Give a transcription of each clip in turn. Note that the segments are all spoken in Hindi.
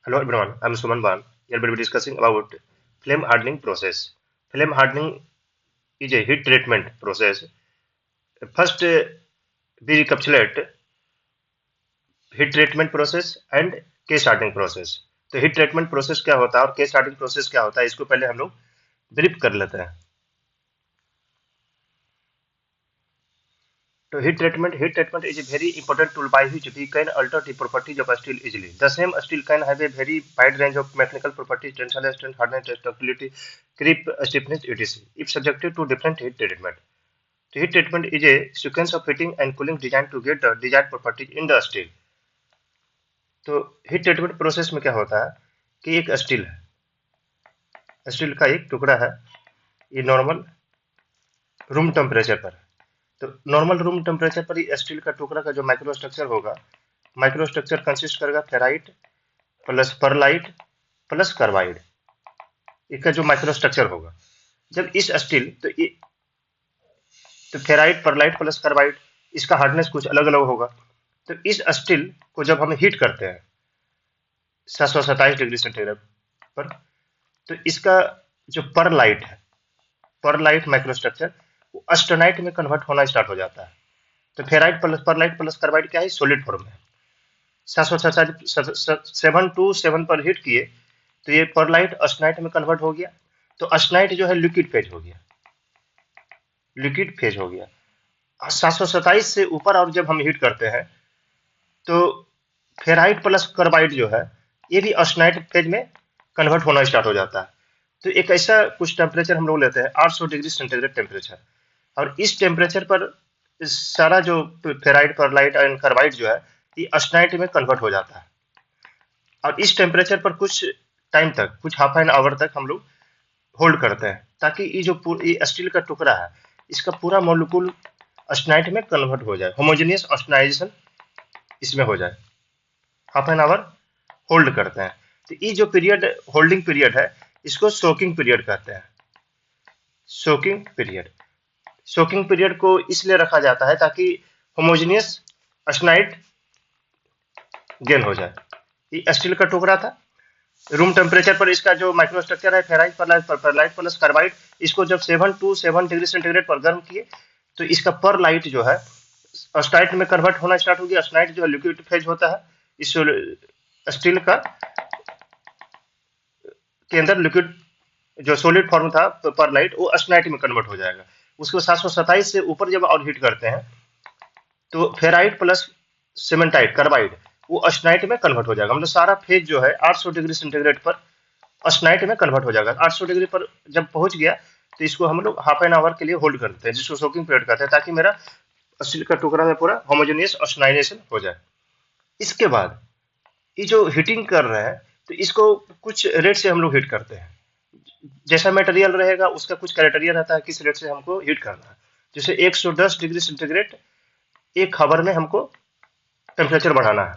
Hello everyone, I'm Suman Ban. Here we'll be discussing about flame hardening process. Flame hardening is a heat treatment process. First, we recapitulate heat treatment process and case hardening process. तो हीट ट्रीटमेंट प्रोसेस क्या होता है और केस हार्डनिंग प्रोसेस क्या होता है, इसको पहले हम लोग ब्रीफ कर लेते हैं. So heat treatment is a very important tool by which we can alter the properties of a steel easily. The same steel can have a very wide range of mechanical properties, tensile strength, hardness, ductility, creep, stiffness, etc. if subjected to different heat treatment. So heat treatment is a sequence of heating and cooling designed to get the desired properties in the steel. तो हीट ट्रीटमेंट प्रोसेस में क्या होता है कि एक स्टील का एक टुकड़ा है, ये नॉर्मल रूम टेम्परेचर पर. तो नॉर्मल रूम टेम्परेचर पर ही स्टील का टुकड़ा का जो माइक्रो स्ट्रक्चर होगा, माइक्रो स्ट्रक्चर कंसिस्ट करेगा ferrite plus pearlite plus carbide. इसका जो माइक्रो स्ट्रक्चर होगा, जब इस स्टील तो फेराइट परलाइट प्लस कार्बाइड, इसका हार्डनेस कुछ अलग अलग होगा. तो इस स्टील को जब हम हीट करते हैं 727 डिग्री सेंटीग्रेड पर, तो इसका जो परलाइट माइक्रो स्ट्रक्चर वो ऑस्टेनाइट में कन्वर्ट होना स्टार्ट हो जाता है. तो ferrite plus pearlite plus carbide क्या है, सॉलिड फॉर्म है. 727 पर हीट किए तो ये परलाइट ऑस्टेनाइट में कन्वर्ट हो गया. तो ऑस्टेनाइट जो है लिक्विड फेज हो गया. 727 से ऊपर और जब हम हीट करते हैं तो फेराइट प्लस कार्बाइड जो है ये भी ऑस्टेनाइट फेज में कन्वर्ट होना स्टार्ट हो जाता है. तो एक ऐसा कुछ टेम्परेचर हम लोग लेते हैं 800 डिग्री सेंटीग्रेड टेम्परेचर, और इस टेम्परेचर पर सारा जो फेराइट परलाइट एंड कार्बाइड जो है ये ऑस्टेनाइट में कन्वर्ट हो जाता है. और इस टेम्परेचर पर कुछ टाइम तक, कुछ हाफ एन आवर तक हम लोग होल्ड करते हैं, ताकि ये जो ये स्टील का टुकड़ा है इसका पूरा मॉलिक्यूल ऑस्टेनाइट में कन्वर्ट हो जाए, होमोजेनियस ऑस्टेनाइजेशन इसमें हो जाए. हाफ एन आवर होल्ड करते हैं. तो ये जो पीरियड होल्डिंग पीरियड है इसको सोकिंग पीरियड कहते हैं. सोकिंग पीरियड को इसलिए रखा जाता है ताकि होमोजेनियस ऑस्टेनाइट गेन हो जाए. ये स्टील का टुकड़ा था, रूम टेम्परेचर पर इसका जो माइक्रो स्ट्रक्चर है फेराइट परलाइट प्लस कार्बाइड, इसको जब 7 डिग्री सेंटीग्रेड पर गर्म किए तो इसका परलाइट जो है ऑस्टेनाइट में कन्वर्ट होना स्टार्ट हो गया. ऑस्टेनाइट जो है लिक्विड फेज होता है, इस स्टील का के अंदर लिक्विड जो सॉलिड फॉर्म था परलाइट वो ऑस्टेनाइट में कन्वर्ट हो जाएगा. उसको 727 से ऊपर जब और हीट करते हैं तो फेराइट प्लस सीमेंटाइट कार्बाइड वो ऑस्टेनाइट में कन्वर्ट हो जाएगा. मतलब सारा फेज जो है 800 डिग्री सेंटीग्रेड पर ऑस्टेनाइट में कन्वर्ट हो जाएगा. 800 डिग्री पर जब पहुंच गया तो इसको हम लोग हाफ एन आवर के लिए होल्ड करते हैं, जिसको सोकिंग पीरियड कहते हैं, ताकि मेरा स्टील का टुकड़ा में पूरा होमोजेनियस ऑस्टेनाइजेशन हो जाए. इसके बाद ये जो हीटिंग कर रहे हैं तो इसको कुछ रेट से हम लोग हीट करते हैं. जैसा मटेरियल रहेगा उसका कुछ क्राइटेरिया रहता है किस रेट से हमको हीट करना है. जैसे 110 डिग्री सेंटीग्रेड एक हावर में हमको टेम्परेचर बढ़ाना है,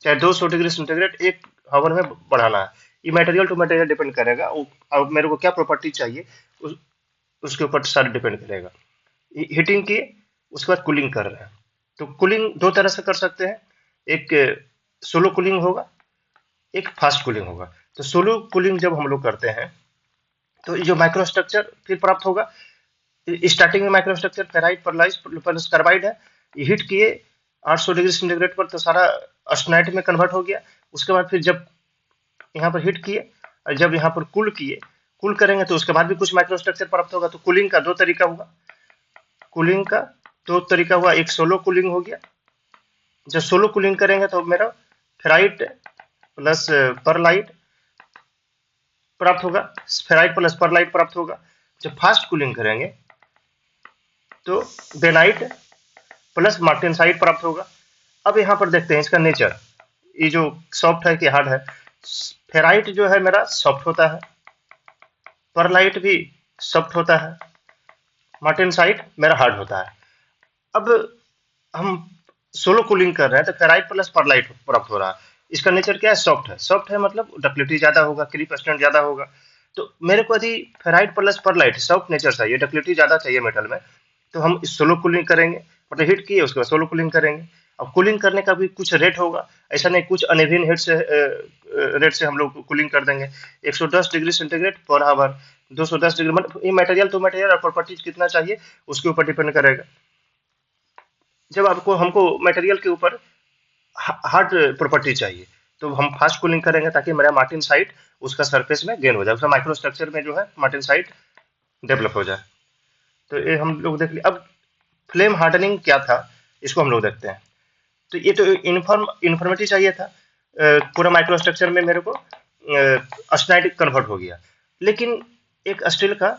चाहे 200 डिग्री सेंटीग्रेड एक हावर में बढ़ाना है. ये मटेरियल टू मटेरियल डिपेंड करेगा, और मेरे को क्या प्रॉपर्टी चाहिए उसके ऊपर सारा डिपेंड करेगा. हीटिंग की उसके बाद कूलिंग कर रहे हैं तो कूलिंग दो तरह से कर सकते हैं. एक सोलो कूलिंग होगा, एक फास्ट कूलिंग होगा. तो सोलो कूलिंग जब हम लोग करते हैं तो ये जो माइक्रो स्ट्रक्चर फिर प्राप्त होगा. स्टार्टिंग में microstructure ferrite pearlite plus carbide है, ये हीट किए 800 डिग्री सेंटीग्रेड पर तो सारा ऑस्टेनाइट में कन्वर्ट हो गया. उसके बाद फिर जब यहाँ पर हीट किए और जब यहाँ पर कूल करेंगे तो उसके बाद भी कुछ माइक्रो स्ट्रक्चर प्राप्त होगा. तो कूलिंग का दो तरीका हुआ. एक सोलो कूलिंग हो गया. जब सोलो कूलिंग करेंगे तो मेरा फेराइट प्लस परलाइट प्राप्त होगा, फेराइट प्लस परलाइट प्राप्त होगा. जब फास्ट कूलिंग करेंगे तो बेनाइट प्लस मार्टेनसाइट प्राप्त होगा. अब यहाँ पर देखते हैं इसका नेचर, ये जो सॉफ्ट है कि हार्ड है. फेराइट जो है मेरा सॉफ्ट होता है, परलाइट भी सॉफ्ट होता है, मार्टेनसाइट मेरा हार्ड होता है. अब हम सोलो कूलिंग कर रहे हैं तो फेराइट प्लस परलाइट प्राप्त हो रहा है. इसका नेचर क्या है, सॉफ्ट है मतलब डक्टिलिटी ज्यादा होगा, क्रीप स्ट्रेंथ ज्यादा होगा. तो मेरे को यदि ferrite plus pearlite soft nature चाहिए, डक्टिलिटी ज्यादा चाहिए मेटल में, तो हम सोलो कूलिंग करेंगे, मतलब हीट किए उसके बाद सोलो कूलिंग करेंगे. अब कूलिंग करने का भी कुछ रेट होगा, ऐसा नहीं कुछ अनइवन रेट से हम लोग कूलिंग कर देंगे। 110 degree centigrade per hour, 210 degree, मतलब ये मटेरियल टू मटेरियल और प्रॉपर्टीज कितना चाहिए उसके ऊपर डिपेंड करेगा। जब आपको हमको मटेरियल के ऊपर हार्ड प्रॉपर्टी चाहिए तो हम फास्ट कूलिंग करेंगे ताकि मेरा मार्टिन साइट उसका सरफेस में गेन हो जाए, उसका माइक्रो स्ट्रक्चर में जो है मार्टिन साइट डेवलप हो जाए। तो ये हम लोग देख लिया। अब फ्लेम हार्डनिंग क्या था इसको हम लोग देखते हैं। तो ये तो इन्फॉर्मेटिव चाहिए था। पूरा माइक्रो स्ट्रक्चर में मेरे को अस्टेनाइट कन्वर्ट हो गया, लेकिन एक स्टील का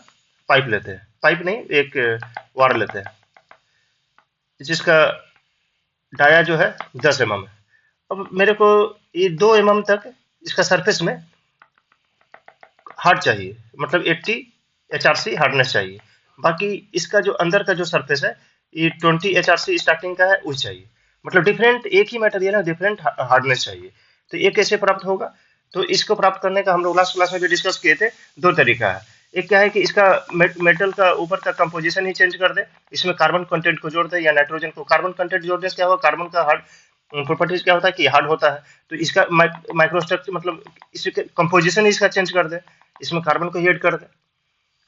पाइप लेते हैं, पाइप नहीं एक वायर लेते हैं जिसका डाया जो है 10 mm है। अब मेरे को ये 2 mm तक इसका सरफेस में हार्ड चाहिए, मतलब 80 HRC हार्डनेस चाहिए। बाकी इसका जो अंदर का जो सरफेस है ये 20 HRC स्टार्टिंग का है वही चाहिए, मतलब डिफरेंट एक ही मटेरियल है डिफरेंट हार्डनेस चाहिए। तो ये कैसे प्राप्त होगा? तो इसको प्राप्त करने का हम लोग लास्ट क्लास में भी डिस्कस किए थे, दो तरीका है। एक क्या है कि इसका मेटल का ऊपर का कंपोजिशन ही चेंज कर दे, इसमें कार्बन कंटेंट को जोड़ दे या नाइट्रोजन को। कार्बन कंटेंट जोड़ने से क्या होगा, कार्बन का हार्ड प्रॉपर्टीज क्या होता है कि हार्ड होता है, तो इसका माइक्रोस्ट्रक्चर मतलब इसके कंपोजिशन ही इसका चेंज कर दे, इसमें कार्बन को हीट कर दे।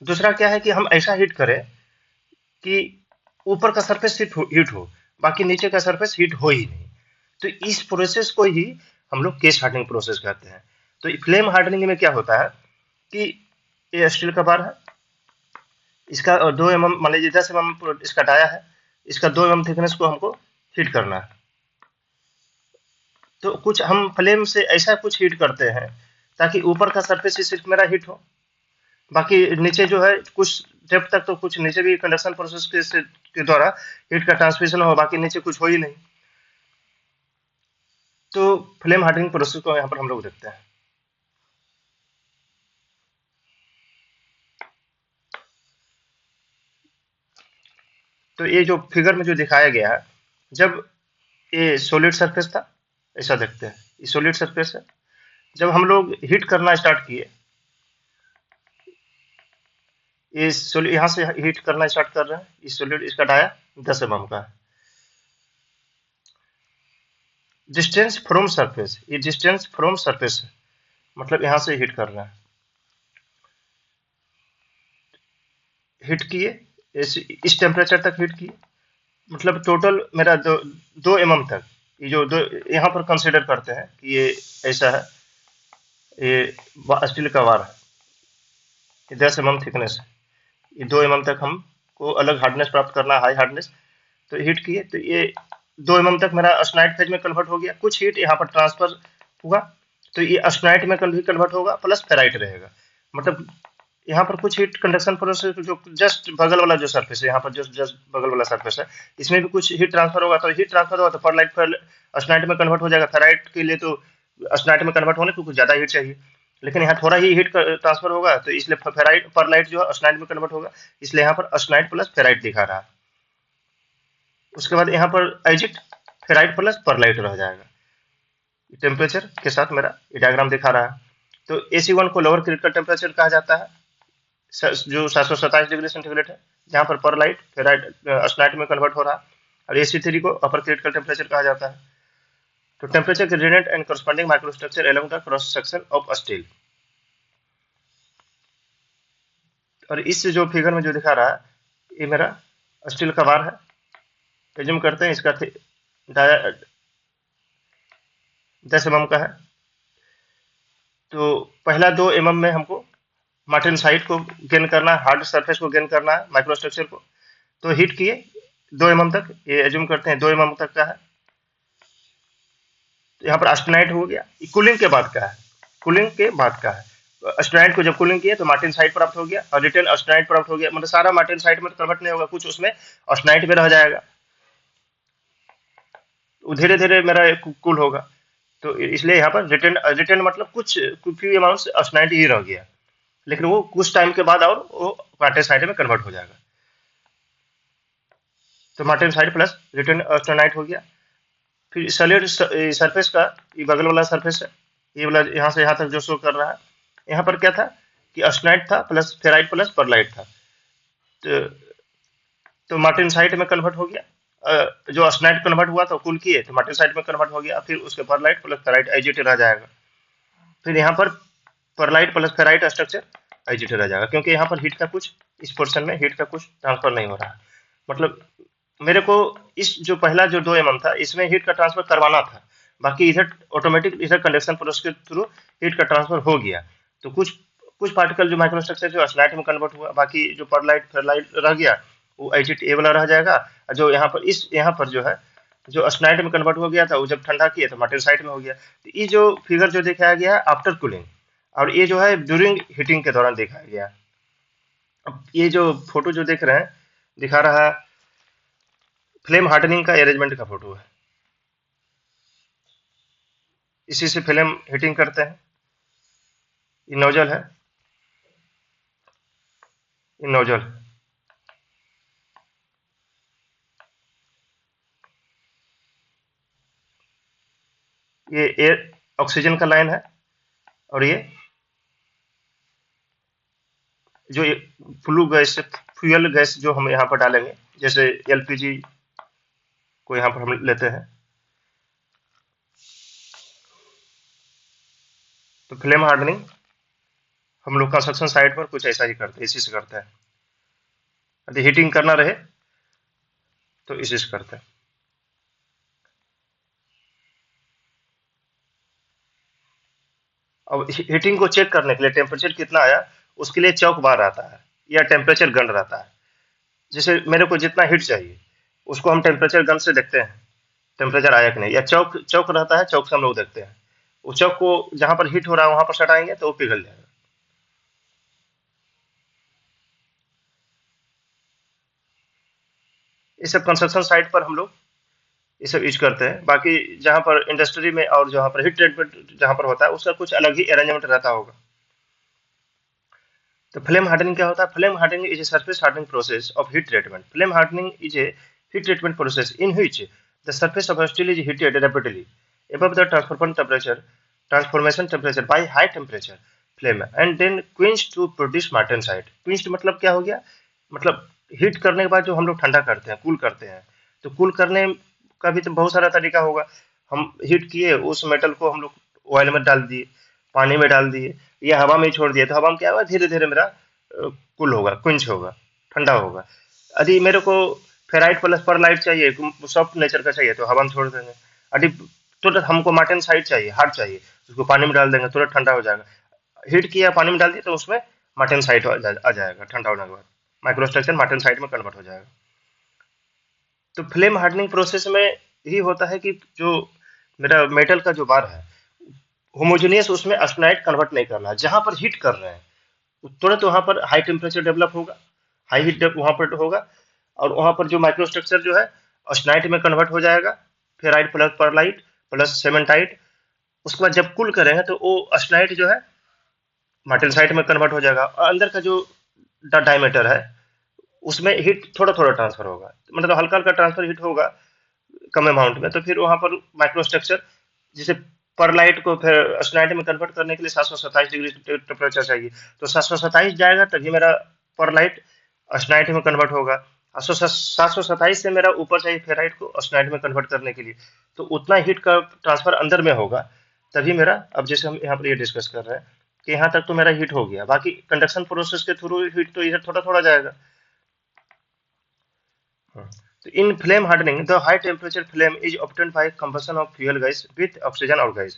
दूसरा क्या है कि हम ऐसा हीट करें कि ऊपर का सरफेस हीट हो, बाकी नीचे का सरफेस हीट हो ही नहीं। तो इस प्रोसेस को ही हम लोग केस हार्डनिंग प्रोसेस कहते हैं। तो फ्लेम हार्डनिंग में क्या होता है कि ये स्टील का बार है, इसका 2 mm मान लीजिए 10 mm इसका डाया है, इसका 2 mm थिकनेस को हमको हीट करना है। तो कुछ हम फ्लेम से ऐसा कुछ हीट करते हैं ताकि ऊपर का सरफेस ही सिर्फ मेरा हीट हो, बाकी नीचे जो है कुछ डेप्थ तक तो कुछ नीचे भी कंडक्शन प्रोसेस के द्वारा हीट का ट्रांसमिशन हो, बाकी नीचे कुछ हो ही नहीं। तो फ्लेम हार्डनिंग प्रोसेस को यहाँ पर हम लोग देखते हैं। तो ये जो फिगर में जो दिखाया गया है, जब ये सॉलिड सरफेस था, ऐसा देखते हैं ये सॉलिड सरफेस है। जब हम लोग हीट करना स्टार्ट किए, ये सॉलिड यहाँ से हीट करना स्टार्ट कर रहे हैं, ये सॉलिड इसका डाया 10 mm का है। डिस्टेंस फ्रॉम सरफेस, ये डिस्टेंस फ्रॉम सरफेस है, मतलब यहाँ से हीट कर रहे हैं। हीट किए इस टेम्परेचर तक हीट किए, मतलब टोटल मेरा 2 mm तक, ये जो दो यहाँ पर कंसिडर करते हैं कि ये ऐसा है, ये स्टील का वार है, ये 10 mm थिकनेस है, ये 2 mm तक हमको अलग हार्डनेस प्राप्त करना है, हाई हार्डनेस। तो हीट किए तो ये 2 mm तक मेरा ऑस्टेनाइट फेज में कन्वर्ट हो गया। कुछ हीट यहाँ पर ट्रांसफर हुआ तो ये ऑस्टेनाइट में भी कन्वर्ट होगा, प्लस फेराइट रहेगा। मतलब यहाँ पर कुछ हीट कंडक्शन प्रोसेस जो जस्ट बगल वाला जो सरफेस है, यहाँ पर जस्ट बगल वाला सरफेस है, इसमें भी कुछ हीट ट्रांसफर होगा। तो हीट ट्रांसफर होगा तो परलाइट ऑस्टेनाइट में कन्वर्ट हो जाएगा। फेराइट के लिए तो ऑस्टेनाइट में कन्वर्ट होने को कुछ ज्यादा हीट चाहिए, लेकिन यहाँ थोड़ा ही हीट ट्रांसफर होगा, तो इसलिए फेराइट परलाइट जो है ऑस्टेनाइट में कन्वर्ट होगा, इसलिए यहाँ पर ऑस्टेनाइट प्लस फेराइट दिखा रहा है। उसके बाद यहाँ पर एजिट फेराइट प्लस परलाइट रह जाएगा। टेम्परेचर के साथ मेरा ये डायग्राम दिखा रहा है। तो AC1 को लोअर क्रिटिकल टेम्परेचर कहा जाता है, जो 727 डिग्री सेंटीग्रेड है, जहाँ पर परलाइट फेराइट ऑस्टेनाइट में कन्वर्ट हो रहा है। और AC3 को अपर क्रिटिकल टेम्परेचर कहा जाता है। तो temperature gradient and corresponding microstructure along the cross section of steel. और इस जो फिगर में जो दिखा रहा है, ये मेरा स्टील का बार है। एज्यूम करते हैं इसका डाया 10 mm का है। तो पहला 2 mm में हमको मार्टिन साइट को गेन करना है, हार्ड सरफेस को गेन करना है, माइक्रोस्ट्रक्चर को। तो हीट किए 2 mm तक, ये एज्यूम करते हैं 2 mm तक का है। तो यहाँ पर ऑस्टेनाइट हो गया। कूलिंग के बाद का है, कूलिंग के बाद का है। ऑस्टेनाइट को जब कूलिंग किया तो मार्टिन साइट प्राप्त हो गया और रिटर्न ऑस्टेनाइट प्राप्त हो गया। मतलब सारा मार्टिन साइट में कन्वर्ट नहीं होगा, कुछ उसमें ऑस्टेनाइट में रह जाएगा, धीरे धीरे मेरा कूल होगा। तो इसलिए यहाँ पर रिटर्न मतलब कुछ फ्यू अमाउंट ऑस्टेनाइट ही रह गया, लेकिन वो कुछ टाइम के बाद और वो मार्टिन साइट में कन्वर्ट हो जाएगा। तो Martin site plus return austenite हो गया। फिर सॉलिड सरफेस का ये बगल वाला सरफेस है, ये वाला यहाँ से यहाँ तक जो शो कर रहा है, यहाँ पर क्या था कि ऑस्टेनाइट था प्लस फेराइट प्लस परलाइट था। तो मार्टिन साइट में कन्वर्ट हो गया जो ऑस्टेनाइट कन्वर्ट हुआ था कूल किए तो मार्टेनसाइट में कन्वर्ट हो गया, फिर उसके परलाइट प्लस फेराइट एजिट रह जाएगा। फिर यहाँ पर pearlite plus ferrite structure as it रह जाएगा, क्योंकि यहाँ पर हीट का कुछ, इस पोर्शन में हीट का कुछ ट्रांसफर नहीं हो रहा है। मतलब मेरे को इस जो पहला जो 2 mm था इसमें हीट का ट्रांसफर करवाना था, बाकी इधर ऑटोमेटिक इधर कंडक्शन प्रोसेस के थ्रू हीट का ट्रांसफर हो गया। तो कुछ कुछ पार्टिकल जो माइक्रोस्ट्रक्चर जो स्लाइट में कन्वर्ट हुआ, बाकी जो परलाइट फेरलाइट रह गया वो एजिट ए वाला रह जाएगा। और जो यहाँ पर यहाँ पर जो है जो स्नाइट में कन्वर्ट हो गया था वो जब ठंडा किया तो मार्टेनसाइट में हो गया। तो ये जो फिगर जो दिखाया गया है आफ्टर कूलिंग, और ये जो है ड्यूरिंग हीटिंग के दौरान दिखाया गया। अब ये जो फोटो जो देख रहे हैं दिखा रहा है फ्लेम हार्डनिंग का अरेंजमेंट का फोटो है। इसी से फ्लेम हीटिंग करते हैं। ये नोजल है, ये नोजल, ये एयर ऑक्सीजन का लाइन है, और ये जो फ्लू गैस फ्यूल गैस जो हम यहाँ पर डालेंगे, जैसे एलपीजी को यहाँ पर हम लेते हैं। तो फ्लेम हार्डनिंग हम लोग कंस्ट्रक्शन साइट पर कुछ ऐसा ही करते हैं, इसी से करते हैं। यदि हीटिंग करना रहे तो इसी से करते हैं। अब हीटिंग को चेक करने के लिए टेम्परेचर कितना आया उसके लिए चौक बार आता है या टेम्परेचर गन रहता है। जैसे मेरे को जितना हीट चाहिए उसको हम टेम्परेचर गन से देखते हैं टेम्परेचर आया कि नहीं, या चौक चौक रहता है, चौक से हम लोग देखते हैं। उस चौक को जहां पर हीट हो रहा है वहां पर सटाएंगे तो वो पिघल जाएगा। ये सब कंस्ट्रक्शन साइट पर हम लोग ये सब यूज करते हैं। बाकी जहां पर इंडस्ट्री में और जहां पर हीट ट्रीटमेंट जहां पर होता है उसका कुछ अलग ही अरेंजमेंट रहता होगा। तो फ्लेम हार्डनिंग क्या होता है? Flame hardening is a surface hardening process of heat treatment. Flame hardening is a heat treatment process in which the surface of a steel is heated rapidly above the transformation temperature by high temperature flame and then quenched to produce martensite. Quenched मतलब क्या हो गया? मतलब हीट करने के बाद जो हम लोग ठंडा करते हैं, कूल करते हैं, तो कूल करने का भी तो बहुत सारा तरीका होगा। हम हीट किए, उस मेटल को हम लोग ऑयल में डाल दिए, पानी में डाल दिए, या हवा में छोड़ दिया, तो हवा में क्या होगा, धीरे धीरे मेरा कूल होगा, क्विंच होगा, ठंडा होगा। यदि मेरे को फेराइट प्लस पर लाइट चाहिए, सॉफ्ट नेचर का चाहिए, तो हवा में छोड़ देंगे। यदि तुरंत हमको मार्टेन साइड चाहिए, हार्ड चाहिए, उसको पानी में डाल देंगे, तुरंत ठंडा हो जाएगा। हीट किया, पानी में डाल दिया, तो उसमें मार्टेन साइड आ जाएगा ठंडा होने के बाद, माइक्रो स्ट्रक्चर मार्टेन साइड में कन्वर्ट हो जाएगा। तो फ्लेम हार्डनिंग प्रोसेस में यही होता है कि जो मेरा मेटल का जो बार है होमोजेनियस, उसमें ऑस्टेनाइट कन्वर्ट नहीं करना है। जहां पर हीट कर रहे हैं तुरंत वहां पर हाई टेम्परेचर डेवलप होगा, हाई हीट वहां पर होगा, और वहां पर जो माइक्रो स्ट्रक्चर जो है ऑस्टेनाइट में कन्वर्ट हो जाएगा, फेराइट प्लस परलाइट प्लस सेमेंटाइट। उसके बाद जब कूल करेंगे तो वो ऑस्टेनाइट जो है मार्टेनसाइट में कन्वर्ट हो जाएगा, और अंदर का जो डायमीटर है उसमें हीट थोड़ा थोड़ा ट्रांसफर होगा, मतलब हल्का हल्का ट्रांसफर हीट होगा कम अमाउंट में। तो फिर वहां पर माइक्रो स्ट्रक्चर, जैसे परलाइट को फिर ऑस्टेनाइट में कन्वर्ट करने के लिए 727 डिग्री टेम्परेचर चाहिए, तो 727 जाएगा तभी मेरा परलाइट ऑस्टेनाइट में कन्वर्ट होगा। 727 से मेरा ऊपर चाहिए फेराइट को ऑस्टेनाइट में कन्वर्ट करने के लिए, तो उतना हीट का ट्रांसफर अंदर में होगा तभी मेरा, अब जैसे हम यहाँ पर ये डिस्कस कर रहे हैं कि यहाँ तक तो मेरा हीट हो गया, बाकी कंडक्शन प्रोसेस के थ्रू हीट तो इधर थोड़ा थोड़ा जाएगा। So in flame hardening, the high temperature flame is obtained by combustion of fuel gas with oxygen or gas,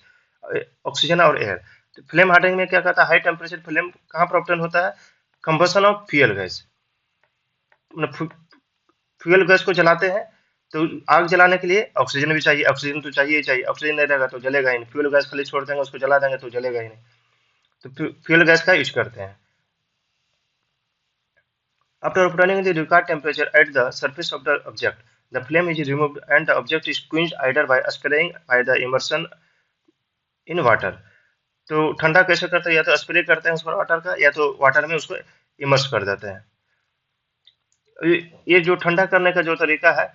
oxygen और एयर। तो फ्लेम हार्डनिंग में क्या कहता है, हाई टेम्परेचर फ्लेम कहाँ पर ऑब्टेन होता है? कंबसन ऑफ फ्यूल गैस, मतलब फ्यूल गैस को जलाते हैं तो आग जलाने के लिए ऑक्सीजन भी चाहिए, ऑक्सीजन तो चाहिए ही चाहिए, ऑक्सीजन नहीं रहेगा तो जलेगा ही नहीं। फ्यूल गैस खाली छोड़ देंगे, उसको जला देंगे तो जलेगा ही नहीं, तो फ्यूल गैस का यूज करते हैं। After obtaining the required temperature at the surface of the object, the flame is removed and the object is quenched either by spraying by the immersion in water. तो ठंडा कैसे करते हैं? या तो स्प्रे करते हैं उस पर वाटर का, या तो वाटर में उसको इमर्स कर देते हैं। ये जो ठंडा करने का जो तरीका है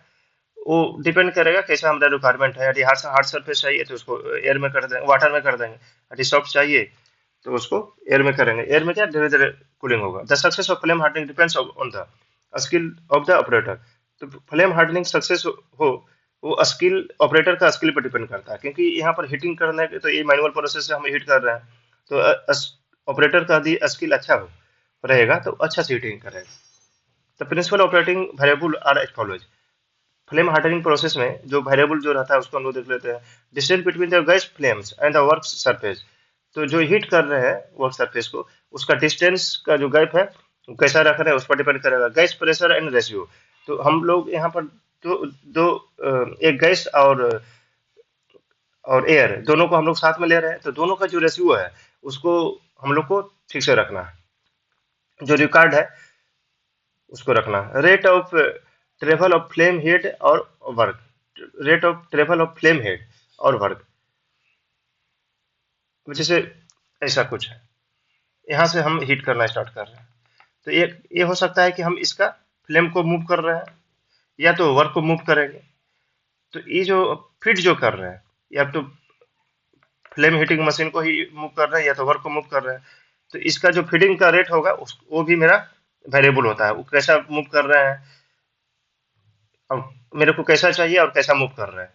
वो डिपेंड करेगा कैसा हमारा रिक्वायरमेंट है। यदि हार्ड हार्ड सरफेस चाहिए तो उसको एयर में कर देंगे, वाटर में कर देंगे। यदि सॉफ्ट चाहिए तो उसको एयर में करेंगे। एयर में क्या धीरे धीरे कूलिंग होगा। The success of flame hardening depends on the skill of the operator. तो फ्लेम हार्डनिंग सक्सेस हो, वो स्किल ऑपरेटर का स्किल पर डिपेंड करता है, क्योंकि यहाँ पर हीटिंग करने के तो ये मैनुअल प्रोसेस से हम हीट कर रहे हैं, तो ऑपरेटर का यदि स्किल अच्छा हो रहेगा तो अच्छा से हीटिंग करेगा। The principal operating variable are as follows. Flame hardening process में जो वेरिएबल जो रहता है उसको हम लोग देख लेते हैं। Distance between the gas flames and the work surface. तो जो हीट कर रहे हैं वर्क सरफेस को, उसका डिस्टेंस का जो गैप है वो कैसा रख रहे हैं उस पर डिपेंड करेगा। Gas pressure and ratio. तो हम लोग यहाँ पर दो दो एक गैस और एयर दोनों को हम लोग साथ में ले रहे हैं, तो दोनों का जो रेशियो है उसको हम लोग को ठीक से रखना है, जो रिकॉर्ड है उसको रखना है। Rate of travel of flame head और work. Rate of travel of flame head और वर्क, जैसे ऐसा कुछ है, यहाँ से हम हीट करना स्टार्ट कर रहे हैं, तो ये हो सकता है कि हम इसका फ्लेम को मूव कर रहे हैं या तो वर्क को मूव करेंगे। तो ये जो फीड जो कर रहे हैं, या तो फ्लेम हीटिंग मशीन को ही मूव कर रहे हैं या तो वर्क को मूव कर रहे हैं, तो इसका जो फीडिंग का रेट होगा वो भी मेरा वेरिएबल होता है, वो कैसा मूव कर रहे हैं और मेरे को कैसा चाहिए और कैसा मूव कर रहे हैं।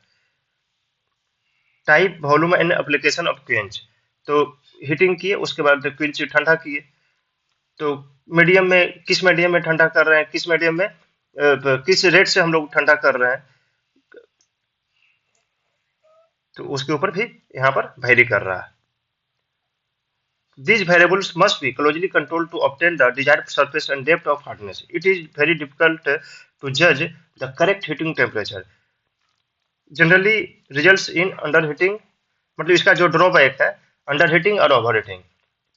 Type volume and application of quench. तो हीटिंग किए उसके बाद क्वेंच ठंडा किए, तो मीडियम में किस मीडियम में ठंडा कर रहे हैं, किस मीडियम में किस रेट से हम लोग ठंडा कर रहे हैं, तो उसके ऊपर भी यहाँ पर वेरी कर रहा है। These variables must be closely controlled to obtain the desired surface and depth of hardness. It is very difficult to judge the correct heating temperature. Generally results in underheating, मतलब इसका जो ड्रॉबैक है अंडर हीटिंग और ओवर हीटिंग।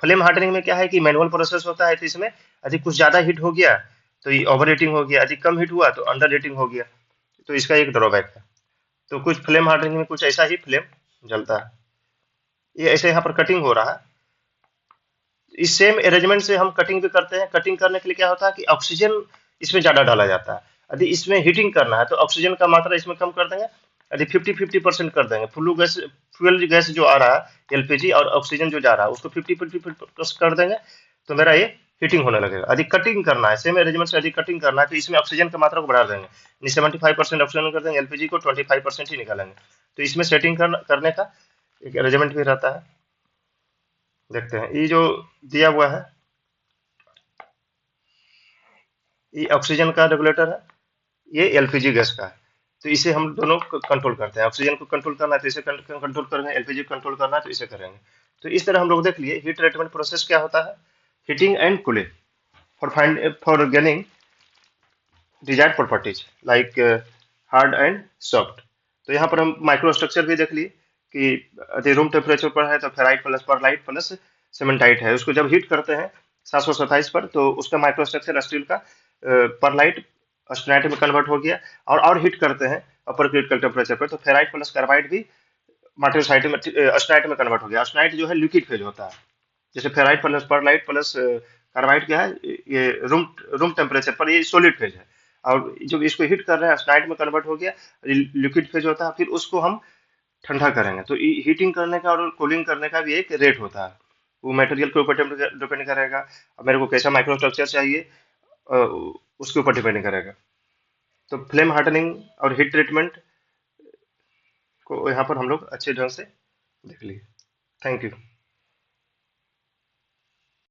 फ्लेम हार्डनिंग में क्या है कि मैनुअल प्रोसेस होता है, तो इसमें यदि कुछ ज्यादा हीट हो गया तो ये ओवर हीटिंग हो गया, यदि कम हीट हुआ तो अंडर हीटिंग हो गया, तो इसका एक ड्रॉबैक है। तो कुछ फ्लेम हार्डनिंग में कुछ ऐसा ही फ्लेम जलता है। ये ऐसे यहाँ पर कटिंग हो रहा है, इस सेम अरेंजमेंट से हम कटिंग भी करते हैं। कटिंग करने के लिए क्या होता है कि ऑक्सीजन इसमें ज्यादा डाला जाता है। यदि इसमें हीटिंग करना है तो ऑक्सीजन का मात्रा इसमें कम कर देंगे, यदि 50-50% कर देंगे। फ्यूल गैस जो आ रहा है एलपीजी और ऑक्सीजन जो जा रहा है उसको 50-50% कर देंगे, तो मेरा ये हीटिंग होने लगेगा। यदि कटिंग करना है सेम अरेंजमेंट से, यदि कटिंग करना है तो इसमें ऑक्सीजन की मात्रा को बढ़ा देंगे, 75% ऑक्सीजन कर देंगे, एलपीजी को 25% ही निकालेंगे। तो इसमें सेटिंग करने का एक अरेंजमेंट भी रहता है। देखते हैं ये जो दिया हुआ है, ये ऑक्सीजन का रेगुलेटर है, ये एलपीजी गैस का है। तो इसे हम दोनों कंट्रोल करते हैं। ऑक्सीजन को कंट्रोल करना है तो इसे कंट्रोल करेंगे, एलपीजी को कंट्रोल करना है तो इसे करेंगे। तो इस तरह हम लोग देख लिए हीट ट्रीटमेंट प्रोसेस क्या होता है, heating and cooling for gaining desired properties like hard and soft. तो यहाँ पर हम माइक्रो स्ट्रक्चर भी देख लिए कि यदि रूम टेम्परेचर पर है तो ferrite plus pearlite plus cementite है, उसको जब हीट करते हैं 727 पर तो उसका माइक्रो स्ट्रक्चर स्टील का परलाइट ऑस्टेनाइट में कन्वर्ट हो गया। और हीट करते हैं अपर क्रिटिकल टेम्परेचर पर तो फेराइट प्लस कार्बाइड भी माइक्रोसाइट में ऑस्टेनाइट में कन्वर्ट हो गया। ऑस्टेनाइट जो है लिक्विड फेज होता है, जैसे ferrite plus pearlite plus carbide क्या है, ये रूम रूम टेम्परेचर पर ये सॉलिड फेज है, और जब इसको हीट कर रहे हैं ऑस्टेनाइट में कन्वर्ट हो गया, लिक्विड फेज होता है, फिर उसको हम ठंडा करेंगे। तो हीटिंग करने का और कूलिंग करने का भी एक रेट होता है, वो मटेरियल के ऊपर डिपेंड करेगा, अब मेरे को कैसा माइक्रो स्ट्रक्चर चाहिए अ, उसके ऊपर डिपेंड करेगा। तो फ्लेम हार्डनिंग और हीट ट्रीटमेंट को यहाँ पर हम लोग अच्छे ढंग से देख लिए। Thank you.